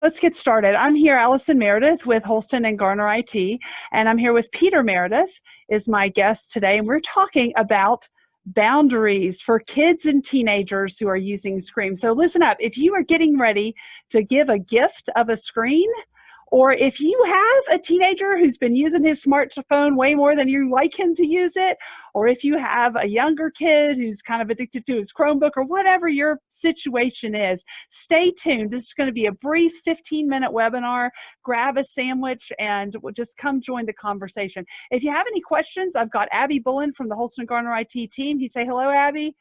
let's get started. I'm here, Alison Meredith with Holston and Garner IT, and I'm here with Peter Meredith is my guest today, and we're talking about boundaries for kids and teenagers who are using screens. So listen up, if you are getting ready to give a gift of a screen, or if you have a teenager who's been using his smartphone way more than you like him to use it, or if you have a younger kid who's kind of addicted to his Chromebook, or whatever your situation is, stay tuned. This is going to be a brief 15-minute webinar. Grab a sandwich and just come join the conversation. If you have any questions, I've got Abby Bullen from the Holston Garner IT team. You say hello, Abby.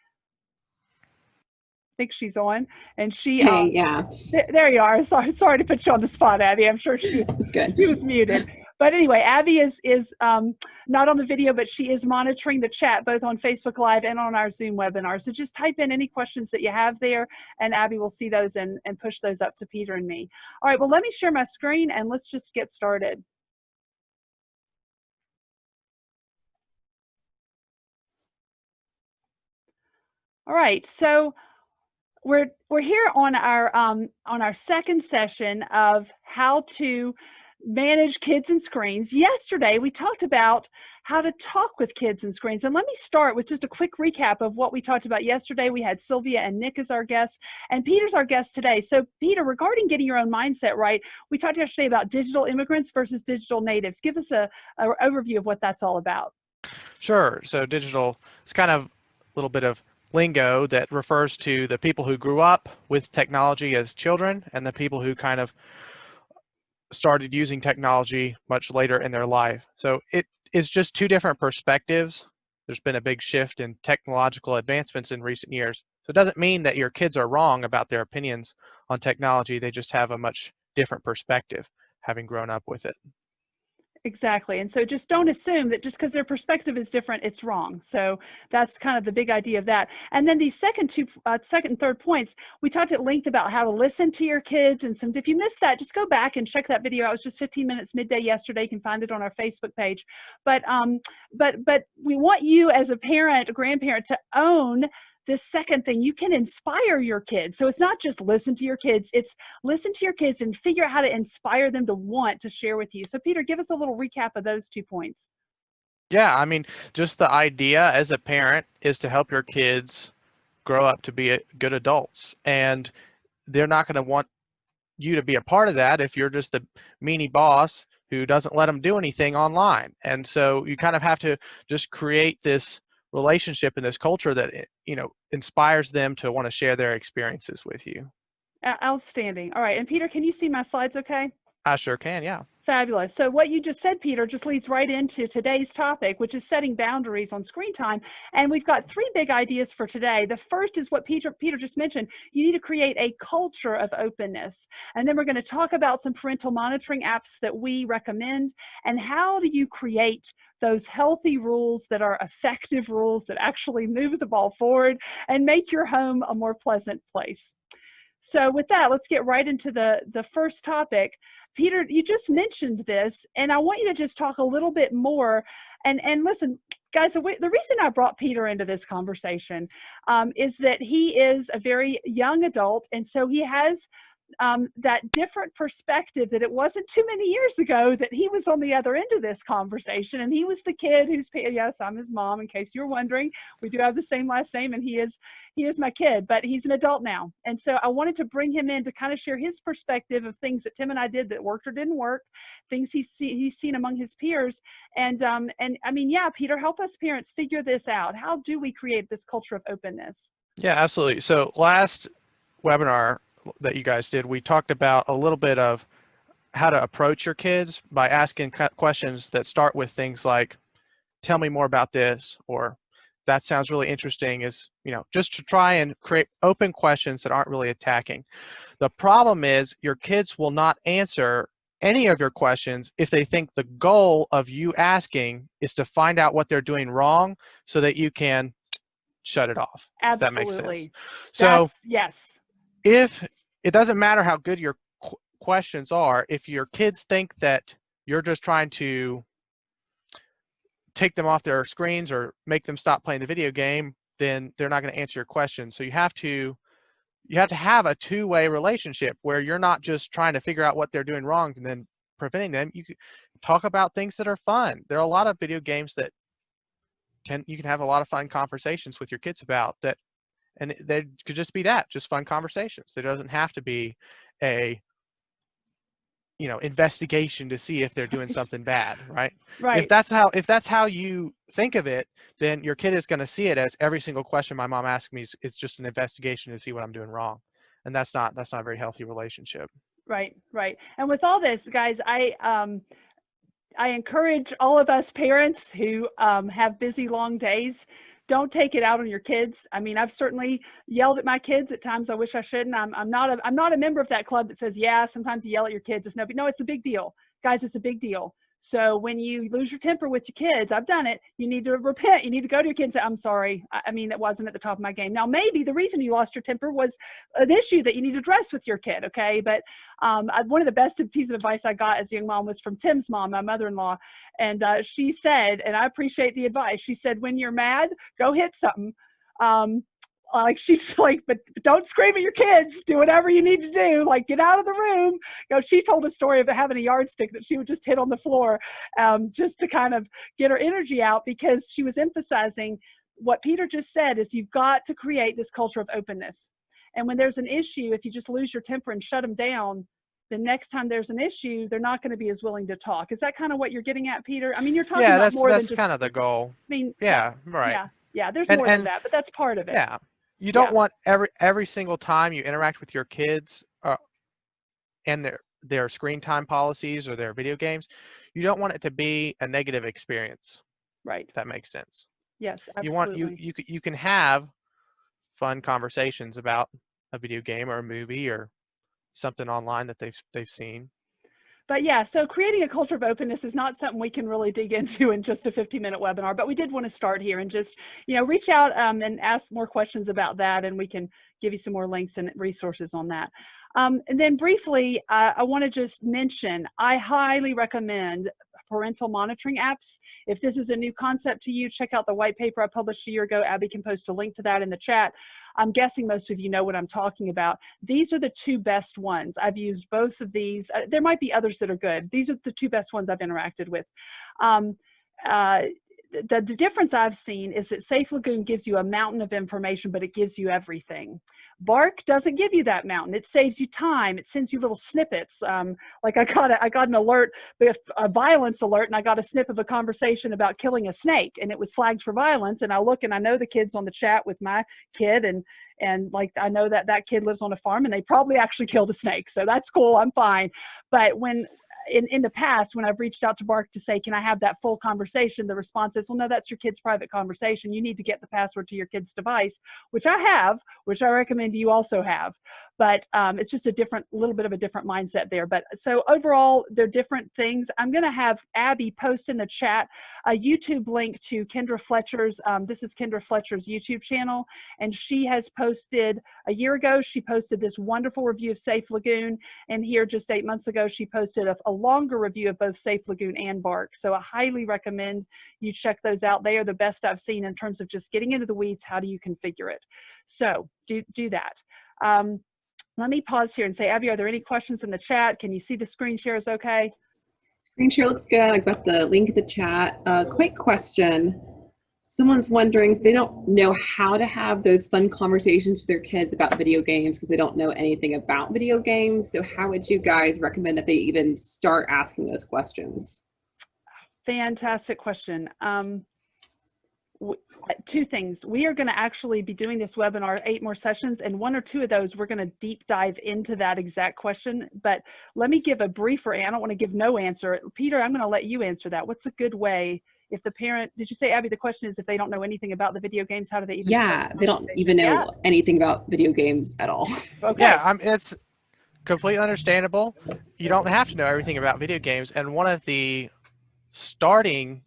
Think she's on, and she Hey, yeah, there you are. Sorry to put you on the spot, Abby. I'm sure she it's good. was muted, but anyway, Abby is not on the video, but she is monitoring the chat both on Facebook Live and on our Zoom webinar. So just type in any questions that you have there, and Abby will see those and push those up to Peter and me. All right, well, let me share my screen and let's just get started. All right, so we're here on our second session of how to manage kids and screens. Yesterday we talked about how to talk with kids and screens, and let me start with just a quick recap of what we talked about yesterday. We had Sylvia and Nick as our guests, and Peter's our guest today. So Peter, regarding getting your own mindset right, we talked yesterday about digital immigrants versus digital natives. Give us a overview of what that's all about. Sure. So digital is kind of a little bit of lingo that refers to the people who grew up with technology as children and the people who kind of started using technology much later in their life. So it is just two different perspectives. There's been a big shift in technological advancements in recent years. So it doesn't mean that your kids are wrong about their opinions on technology. They just have a much different perspective, having grown up with it. Exactly. And so just don't assume that just because their perspective is different, it's wrong. So that's kind of the big idea of that. And then these second and third points, we talked at length about how to listen to your kids. And if you missed that, just go back and check that video out. It was just 15 minutes midday yesterday. You can find it on our Facebook page. But we want you as a parent, a grandparent, to own this second thing. You can inspire your kids. So it's not just listen to your kids, it's listen to your kids and figure out how to inspire them to want to share with you. So Peter, give us a little recap of those 2 points. Yeah, I mean, just the idea as a parent is to help your kids grow up to be good adults. And they're not going to want you to be a part of that if you're just the meanie boss who doesn't let them do anything online. And so you kind of have to just create this relationship in this culture that inspires them to want to share their experiences with you. Outstanding. All right, and Peter, can you see my slides okay? I sure can, yeah. Fabulous. So what you just said, Peter, just leads right into today's topic, which is setting boundaries on screen time. And we've got 3 big ideas for today. The first is what Peter just mentioned. You need to create a culture of openness. And then we're going to talk about some parental monitoring apps that we recommend, and how do you create those healthy rules that are effective rules that actually move the ball forward and make your home a more pleasant place. So with that, let's get right into the first topic. Peter, you just mentioned this, and I want you to just talk a little bit more. And listen, guys, the reason I brought Peter into this conversation is that he is a very young adult, and so he has that different perspective that it wasn't too many years ago that he was on the other end of this conversation, and he was the kid who's, yes, I'm his mom, in case you're wondering. We do have the same last name, and he is my kid, but he's an adult now. And so I wanted to bring him in to kind of share his perspective of things that Tim and I did that worked or didn't work, things he's seen among his peers. And I mean, yeah, Peter, help us parents figure this out. How do we create this culture of openness? Yeah, absolutely. So last webinar that you guys did, we talked about a little bit of how to approach your kids by asking questions that start with things like, tell me more about this, or that sounds really interesting, is, just to try and create open questions that aren't really attacking. The problem is your kids will not answer any of your questions if they think the goal of you asking is to find out what they're doing wrong so that you can shut it off. Absolutely. If that makes sense. So yes. If it doesn't matter how good your questions are, if your kids think that you're just trying to take them off their screens or make them stop playing the video game, then they're not going to answer your question. So you have to you have to have a two-way relationship where you're not just trying to figure out what they're doing wrong and then preventing them. You can talk about things that are fun. There are a lot of video games that you can have a lot of fun conversations with your kids about that, and they could just be that, just fun conversations. There doesn't have to be a investigation to see if they're doing something bad, right? If Right. that's how you think of it, then your kid is going to see it as every single question my mom asks me is just an investigation to see what I'm doing wrong, and that's not a very healthy relationship. Right. Right. And with all this, guys, I encourage all of us parents who have busy, long days, don't take it out on your kids. I mean, I've certainly yelled at my kids at times. I wish I shouldn't. I'm not a member of that club that says, yeah, sometimes you yell at your kids. It's no, it's a big deal. Guys, it's a big deal. So when you lose your temper with your kids, I've done it, you need to repent. You need to go to your kids and say, I'm sorry. I mean, that wasn't at the top of my game. Now, maybe the reason you lost your temper was an issue that you need to address with your kid, okay? But one of the best pieces of advice I got as a young mom was from Tim's mom, my mother-in-law. And she said, and I appreciate the advice, she said, when you're mad, go hit something. Like she's like, but don't scream at your kids. Do whatever you need to do. Like, get out of the room. She told a story of having a yardstick that she would just hit on the floor, just to kind of get her energy out, because she was emphasizing what Peter just said is you've got to create this culture of openness. And when there's an issue, if you just lose your temper and shut them down, the next time there's an issue, they're not going to be as willing to talk. Is that kind of what you're getting at, Peter? I mean, you're talking Yeah, about more than that's just, kind of the goal. I mean, Yeah, right. yeah, there's more than And that, but that's part of it. yeah, you don't Yeah, want every single time you interact with your kids and their screen time policies or their video games, you don't want it to be a negative experience, right. if that makes sense. Yes, You want absolutely. you can have fun conversations about a video game or a movie or something online that they've seen. But yeah, so creating a culture of openness is not something we can really dig into in just a 15-minute webinar, but we did want to start here and just, reach out and ask more questions about that, and we can give you some more links and resources on that. And then briefly, I want to just mention, I highly recommend parental monitoring apps. If this is a new concept to you, check out the white paper I published a year ago. Abby can post a link to that in the chat. I'm guessing most of you know what I'm talking about. These are the two best ones. I've used both of these. There might be others that are good. These are the two best ones I've interacted with. The difference I've seen is that Safe Lagoon gives you a mountain of information, but it gives you everything. Bark doesn't give you that mountain. It saves you time. It sends you little snippets. Like I got an alert, a violence alert, and I got a snip of a conversation about killing a snake, and it was flagged for violence. And I look, and I know the kids on the chat with my kid, and like I know that kid lives on a farm, and they probably actually killed a snake. So that's cool. I'm fine. But when in the past, when I've reached out to Bark to say, can I have that full conversation? The response is, well, no, that's your kid's private conversation. You need to get the password to your kid's device, which I have, which I recommend you also have. But it's just a little bit of a different mindset there. But so overall, they're different things. I'm going to have Abby post in the chat a YouTube link to Kendra Fletcher's. This is Kendra Fletcher's YouTube channel. And she has posted a year ago, she posted this wonderful review of Safe Lagoon. And here just 8 months ago, she posted a longer review of both Safe Lagoon and Bark. So I highly recommend you check those out. They are the best I've seen in terms of just getting into the weeds. How do you configure it? So do that. Let me pause here and say, Abby, are there any questions in the chat? Can you see the screen shares okay? Screen share looks good. I got the link in the chat. Quick question. Someone's wondering if they don't know how to have those fun conversations with their kids about video games because they don't know anything about video games. So how would you guys recommend that they even start asking those questions? Fantastic question. Two things. We are going to actually be doing this webinar 8 more sessions, and 1 or 2 of those we're going to deep dive into that exact question. But let me give a briefer. I don't want to give no answer. Peter, I'm going to let you answer that. What's a good way if the parent, did you say, Abby, the question is if they don't know anything about the video games, how do they even start the they don't even know anything about video games at all. Okay. Yeah, it's completely understandable. You don't have to know everything about video games, and one of the starting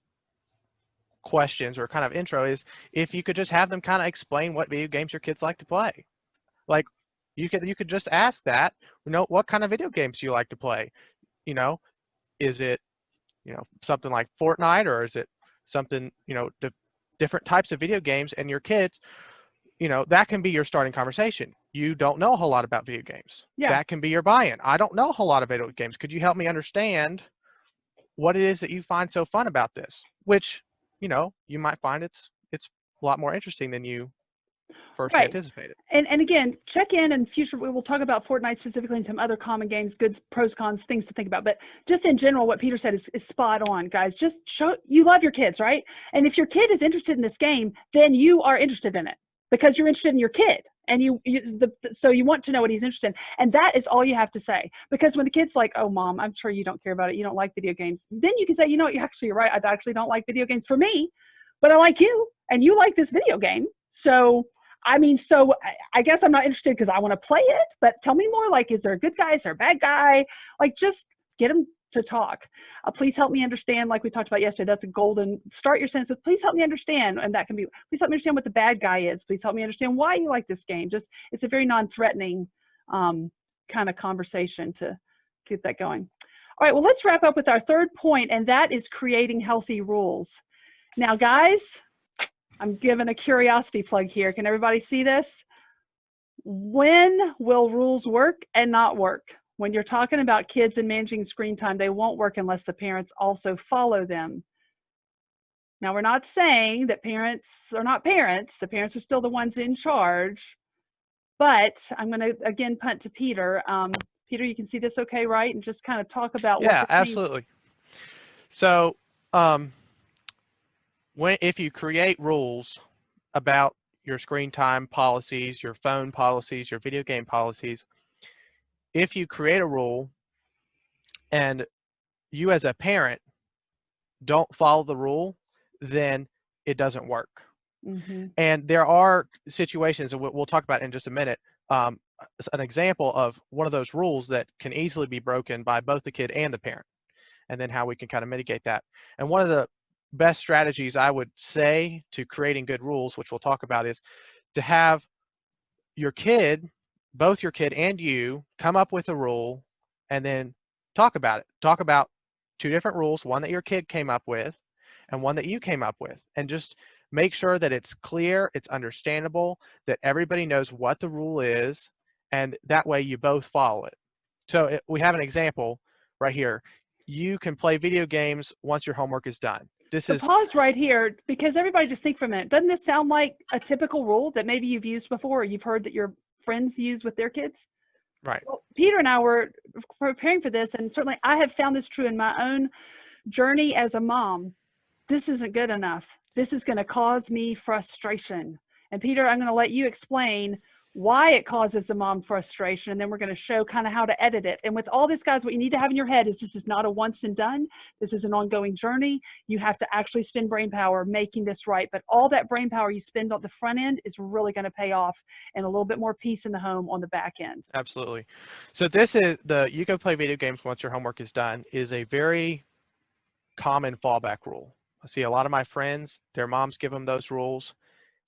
questions or kind of intro is if you could just have them kind of explain what video games your kids like to play. Like you could just ask that, what kind of video games do you like to play? Is it something like Fortnite, or is it something different types of video games? And your kids, that can be your starting conversation. You don't know a whole lot about video games. Yeah. That can be your buy-in. I don't know a whole lot of video games. Could you help me understand what it is that you find so fun about this? Which, you might find it's a lot more interesting than you first Right. anticipated. And again, check in future. We will talk about Fortnite specifically and some other common games, good pros, cons, things to think about. But just in general, what Peter said is spot on, guys. Just show you love your kids, right? And if your kid is interested in this game, then you are interested in it because you're interested in your kid. And so you want to know what he's interested in. And that is all you have to say. Because when the kid's like, oh, Mom, I'm sure you don't care about it. You don't like video games. Then you can say, you're right. I actually don't like video games for me, but I like you and you like this video game. So I guess I'm not interested because I want to play it, but tell me more. Like, is there a good guy? Is there a bad guy? Like, just get them to talk. Please help me understand, like we talked about yesterday. That's a golden start your sentence with, please help me understand. And that can be, please help me understand what the bad guy is. Please help me understand why you like this game. Just, it's a very non-threatening kind of conversation to get that going. All right, well, let's wrap up with our third point, and that is creating healthy rules. Now, guys, I'm giving a curiosity plug here. Can everybody see this? When will rules work and not work? When you're talking about kids and managing screen time, they won't work unless the parents also follow them. Now, we're not saying that parents are not parents. The parents are still the ones in charge. But I'm going to, again, punt to Peter. Peter, you can see this okay, right? And just kind of talk about what this means. Absolutely. So, if you create rules about your screen time policies, your phone policies, your video game policies, if you create a rule and you as a parent don't follow the rule, then it doesn't work. Mm-hmm. And there are situations, and we'll talk about in just a minute, an example of one of those rules that can easily be broken by both the kid and the parent, and then how we can kind of mitigate that. And one of the best strategies I would say to creating good rules, which we'll talk about, is to have your kid, both your kid and you, come up with a rule and then talk about it. Talk about two different rules, one that your kid came up with and one that you came up with, and just make sure that it's clear, it's understandable, that everybody knows what the rule is, and that way you both follow it. So we have an example right here. You can play video games once your homework is done. Pause right here, because everybody just think for a minute. Doesn't this sound like a typical rule that maybe you've used before or you've heard that your friends use with their kids? Right. Well, Peter and I were preparing for this, and certainly I have found this true in my own journey as a mom. This isn't good enough. This is going to cause me frustration. And Peter, I'm going to let you explain why it causes the mom frustration, and then we're going to show kind of how to edit it. And with all this, guys, what you need to have in your head is this is not a once and done. This is an ongoing journey. You have to actually spend brain power making this right. But all that brain power you spend on the front end is really going to pay off, and a little bit more peace in the home on the back end. Absolutely. So this is you can play video games once your homework is done is a very common fallback rule. I see a lot of my friends, their moms give them those rules,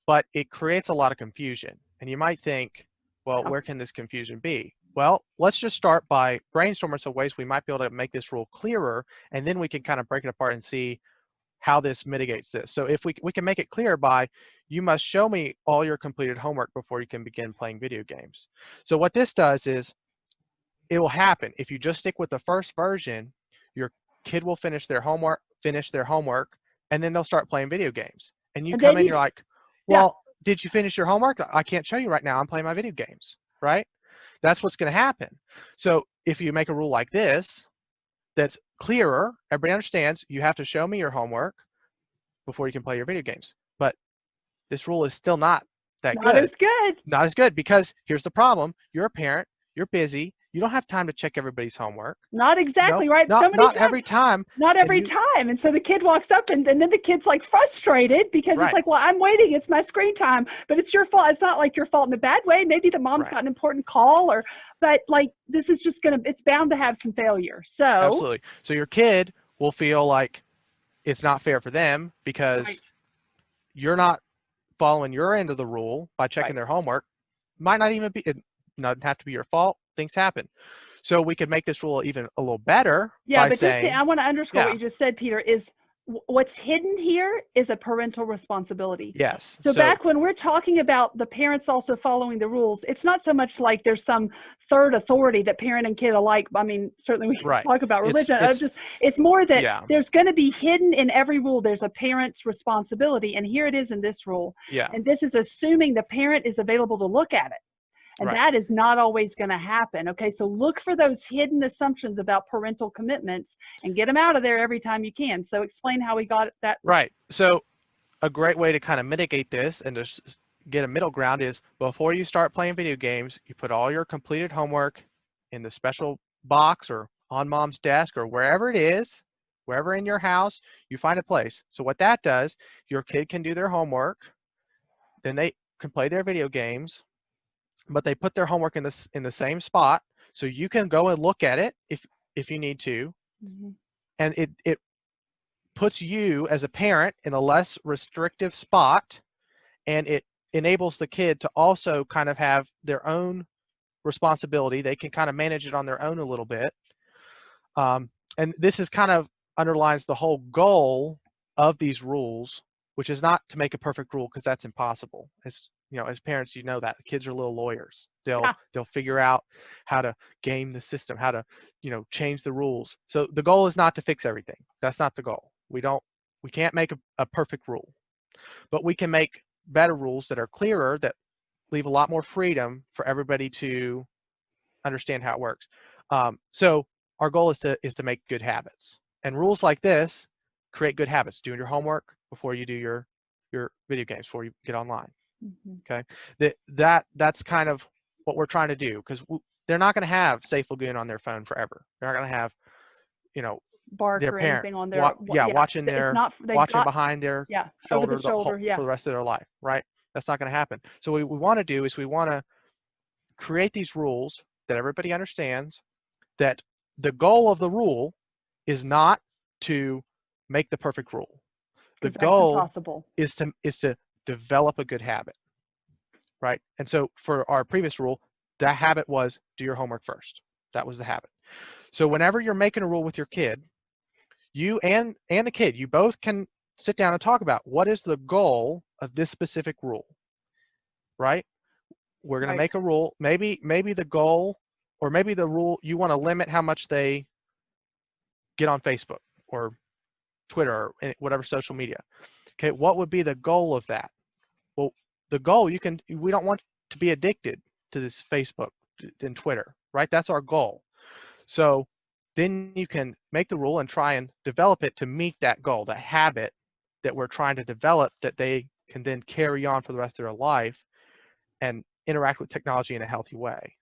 but it creates a lot of confusion. And you might think, well, where can this confusion be? Well, let's just start by brainstorming some ways we might be able to make this rule clearer, and then we can kind of break it apart and see how this mitigates this. So if we can make it clear by, you must show me all your completed homework before you can begin playing video games. So what this does is, it will happen. If you just stick with the first version, your kid will finish their homework, and then they'll start playing video games. And you come in, you're like, well, did you finish your homework? I can't show you right now. I'm playing my video games, right? That's what's going to happen. So if you make a rule like this, that's clearer, everybody understands you have to show me your homework before you can play your video games. But this rule is still not that good. Not as good. Not as good, because here's the problem. You're a parent. You're busy. You don't have time to check everybody's homework. Not exactly, right? Not, so many not times. every time. Not every time. And so the kid walks up and then the kid's like frustrated because it's like, well, I'm waiting. It's my screen time, but it's your fault. It's not like your fault in a bad way. Maybe the mom's got an important call but like, this is just it's bound to have some failure. So absolutely. So your kid will feel like it's not fair for them because you're not following your end of the rule by checking their homework. Might not even be, it doesn't have to be your fault. Things happen. So we could make this rule even a little better by but saying, I want to underscore what you just said, Peter, is What's hidden here is a parental responsibility. Yes. So So back when we're talking about the parents also following the rules, it's not so much like there's some third authority that parent and kid alike. I mean, certainly we can right. talk about religion. It's It's more that yeah. there's going to be hidden in every rule. There's a parent's responsibility, and here it is in this rule. Yeah. And this is assuming the parent is available to look at it. And Right. that is not always going to happen. Okay, so look for those hidden assumptions about parental commitments and get them out of there every time you can. So explain how we got that. Right. So a great way to kind of mitigate this and to get a middle ground is before you start playing video games, you put all your completed homework in the special box or on mom's desk or wherever it is, wherever in your house, you find a place. So what that does, your kid can do their homework, then they can play their video games, but they put their homework in the same spot, so you can go and look at it if you need to, and it puts you as a parent in a less restrictive spot, and it enables the kid to also kind of have their own responsibility. They can kind of manage it on their own a little bit, and this is kind of underlines the whole goal of these rules, which is not to make a perfect rule, because that's impossible. As you know, as parents, you know that kids are little lawyers. They'll figure out how to game the system, how to change the rules. So the goal is not to fix everything. That's not the goal. We can't make a perfect rule, but we can make better rules that are clearer, that leave a lot more freedom for everybody to understand how it works. So our goal is to make good habits, and rules like this create good habits. Doing your homework before you do your video games, before you get online. Okay, that's kind of what we're trying to do, because they're not going to have Safe Lagoon on their phone forever. They're not going to have Bark their or parent anything on their watching it's not watching behind their over the shoulder shoulder for the rest of their life, right? That's not going to happen. So what we want to do is we want to create these rules that everybody understands, that the goal of the rule is not to make the perfect rule. The because that's goal impossible. is to develop a good habit, right? And so for our previous rule, that habit was do your homework first. That was the habit. So whenever you're making a rule with your kid, you and the kid, you both can sit down and talk about what is the goal of this specific rule, right? We're going to make a rule. Maybe the goal, or maybe the rule, you want to limit how much they get on Facebook or Twitter or whatever social media. Okay, what would be the goal of that? Well, the goal, we don't want to be addicted to this Facebook and Twitter, right? That's our goal. So then you can make the rule and try and develop it to meet that goal, that habit that we're trying to develop, that they can then carry on for the rest of their life and interact with technology in a healthy way,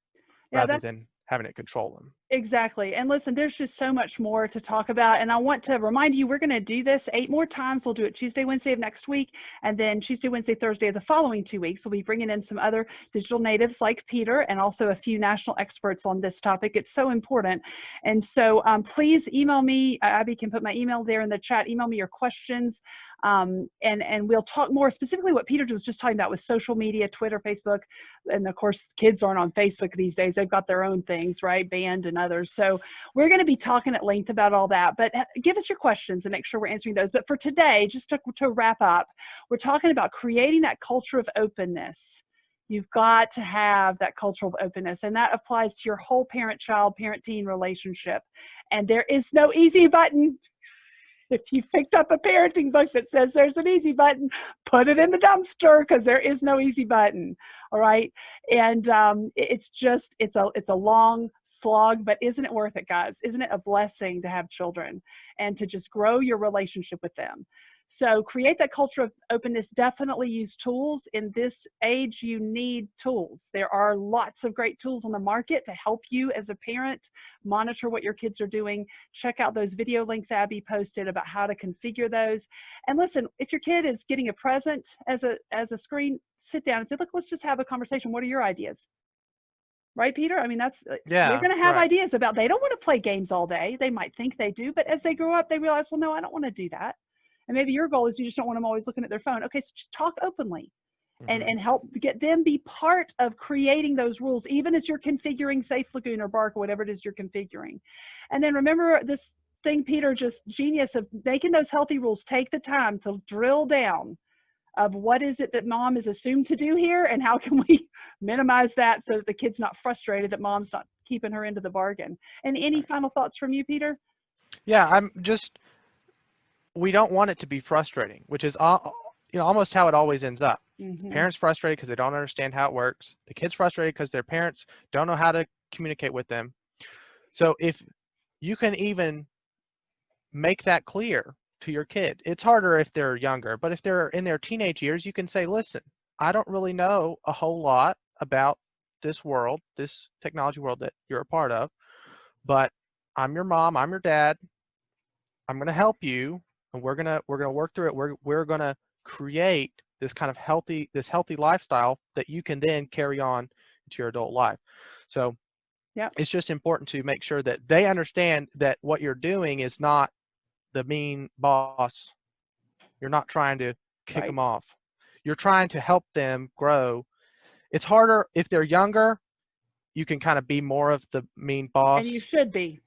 rather than having it control them. Exactly. And listen, there's just so much more to talk about. And I want to remind you, we're going to do this 8 more times. We'll do it Tuesday, Wednesday of next week, and then Tuesday, Wednesday, Thursday of the following 2 weeks. We'll be bringing in some other digital natives like Peter, and also a few national experts on this topic. It's so important. And so please email me. Abby can put my email there in the chat. Email me your questions. And we'll talk more specifically what Peter was just talking about with social media, Twitter, Facebook. And of course, kids aren't on Facebook these days. They've got their own things, right? Band and others. So we're going to be talking at length about all that, but give us your questions and make sure we're answering those. But for today, just to wrap up, we're talking about creating that culture of openness. You've got to have that culture of openness, and that applies to your whole parent-child, parent-teen relationship. And there is no easy button. If you've picked up a parenting book that says there's an easy button, put it in the dumpster, because there is no easy button. All right. And it's a long slog, but isn't it worth it, guys? Isn't it a blessing to have children and to just grow your relationship with them? So create that culture of openness. Definitely use tools. In this age, you need tools. There are lots of great tools on the market to help you as a parent monitor what your kids are doing. Check out those video links Abby posted about how to configure those. And listen, if your kid is getting a present as a screen, sit down and say, look, let's just have a conversation. What are your ideas? Right, Peter? I mean, they're going to have ideas about, they don't want to play games all day. They might think they do, but as they grow up, they realize, well, no, I don't want to do that. And maybe your goal is you just don't want them always looking at their phone. Okay, so just talk openly and help get them be part of creating those rules, even as you're configuring Safe Lagoon or Bark or whatever it is you're configuring. And then remember this think Peter just genius of making those healthy rules. Take the time to drill down of what is it that mom is assumed to do here, and how can we minimize that so that the kid's not frustrated that mom's not keeping her into the bargain. And any final thoughts from you, Peter? Yeah, we don't want it to be frustrating, which is almost how it always ends up. Mm-hmm. Parents frustrated because they don't understand how it works. The kids frustrated because their parents don't know how to communicate with them. So if you can even make that clear to your kid, it's harder if they're younger, but if they're in their teenage years, you can say, listen, I don't really know a whole lot about this world, this technology world that you're a part of, but I'm your mom, I'm your dad, I'm going to help you, and we're going to work through it. We're going to create this kind of healthy lifestyle that you can then carry on into your adult life. So it's just important to make sure that they understand that what you're doing is not the mean boss. You're not trying to kick them off. You're trying to help them grow. It's harder if they're younger. You can kind of be more of the mean boss. And you should be.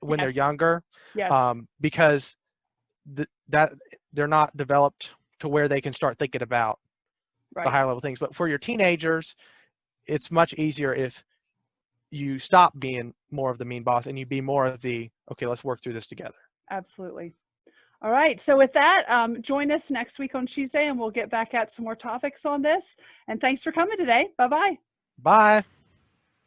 When they're younger. Yes. Because that they're not developed to where they can start thinking about the higher level things. But for your teenagers, it's much easier if you stop being more of the mean boss and you be more of the, okay, let's work through this together. Absolutely. All right. So with that, join us next week on Tuesday, and we'll get back at some more topics on this. And thanks for coming today. Bye-bye. Bye.